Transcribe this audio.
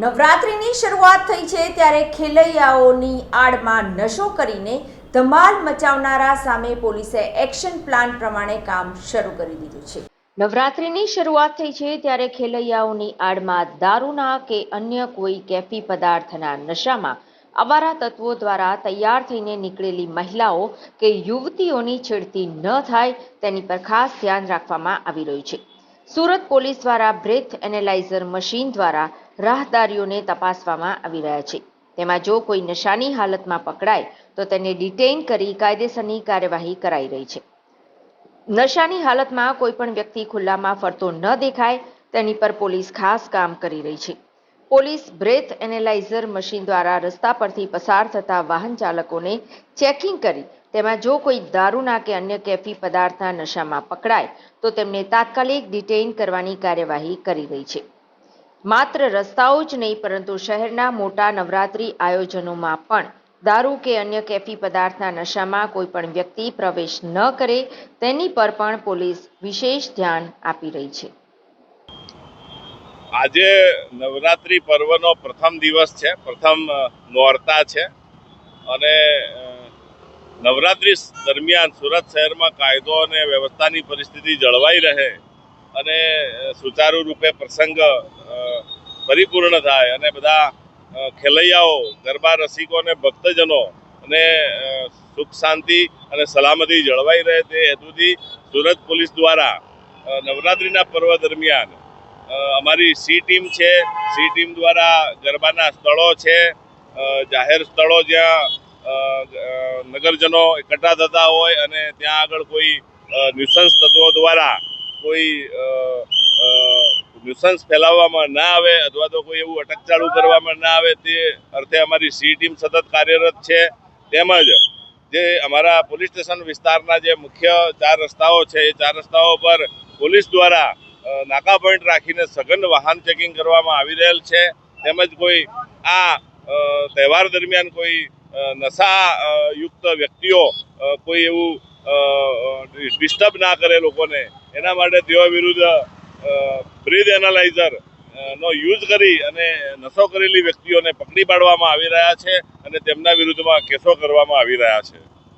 નવરાત્રિની શરૂઆત થઈ છે ત્યારે ખેલૈયાઓની આડમાં નશો કરીને ધમાલ મચાવનારા સામે પોલીસે એક્શન પ્લાન પ્રમાણે કામ શરૂ કરી દીધું છે। નવરાત્રિની શરૂઆત થઈ છે ત્યારે ખેલૈયાઓની આડમાં દારૂના કે અન્ય કોઈ કેફી પદાર્થના નશામાં આવારા તત્વો દ્વારા તૈયાર થઈને નીકળેલી મહિલાઓ કે યુવતીઓની છેડતી ન થાય તેની પર ખાસ ધ્યાન રાખવામાં આવી રહ્યું છે। સુરત પોલીસ દ્વારા બ્રેથ એનાલાઇઝર મશીન દ્વારા રાહદારીઓને તપાસવામાં આવી રહ્યા છે। તેમાં જો કોઈ નશાની હાલતમાં પકડાય તો તેને ડિટેઇન કરી કાયદેસરની કાર્યવાહી કરાઈ રહી છે। નશાની હાલતમાં કોઈ પણ વ્યક્તિ ખુલ્લામાં ફરતો ન દેખાય તેની પર પોલીસ ખાસ કામ કરી રહી છે। પોલીસ બ્રેથ એનાલાઇઝર મશીન દ્વારા રસ્તા પરથી પસાર થતા વાહન ચાલકોને ચેકિંગ કરી તેમાં જો કોઈ દારૂના કે અન્ય કેફી પદાર્થના નશામાં પકડાય તો તેમને તાત્કાલિક ડિટેઇન કરવાની કાર્યવાહી કરી રહી છે। માત્ર રસ્તાઓ જ નહીં પરંતુ શહેરના મોટા નવરાત્રી આયોજનોમાં પણ દારૂ કે અન્ય કેફી પદાર્થના નશામાં કોઈ પણ વ્યક્તિ પ્રવેશ ન કરે તેની પર પણ પોલીસ વિશેષ ધ્યાન આપી રહી છે। આજે નવરાત્રી પર્વનો પ્રથમ દિવસ છે, પ્રથમ નોરતા છે અને નવરાત્રી દરમિયાન સુરત શહેરમાં કાયદો અને વ્યવસ્થાની પરિસ્થિતિ જળવાઈ રહે અને સુચારુ રૂપે પ્રસંગ પરિપૂર્ણ થાય અને બધા ખેલૈયાઓ, ગરબા રસિકો અને ભક્તજનો અને સુખ શાંતિ અને સલામતી જળવાઈ રહે તે હેતુથી સુરત પોલીસ દ્વારા નવરાત્રિના પર્વ દરમિયાન અમારી સી ટીમ છે, સી ટીમ દ્વારા ગરબાના સ્થળો છે, જાહેર સ્થળો જ્યાં નગરજનો એકઠા થતા હોય અને ત્યાં આગળ કોઈ ન્યુસન્સ તત્વો દ્વારા કોઈ ન્યુસન્સ ફેલાવવામાં ના આવે અથવા તો કોઈ એવું અટકચાળું કરવામાં ના આવે તે અર્થે અમારી સી ટીમ સતત કાર્યરત છે। તેમજ જે અમારા પોલીસ સ્ટેશન વિસ્તારના જે મુખ્ય 4 રસ્તાઓ છે એ 4 રસ્તાઓ પર પોલીસ દ્વારા નાકા પોઈન્ટ રાખીને સઘન વાહન ચેકિંગ કરવામાં આવી રહેલ છે। તેમજ કોઈ આ તહેવાર દરમિયાન કોઈ નશાયુક્ત વ્યક્તિઓ કોઈ એવું ડિસ્ટર્બ ના કરે લોકોને એના માટે તેઓ વિરુદ્ધ બ્રીથ એનાલાઇઝર નો યુઝ કરી અને નશો કરેલી વ્યક્તિઓને પકડી પાડવામાં આવી રહ્યા છે અને તેમના વિરુદ્ધમાં કેસો કરવામાં આવી રહ્યા છે।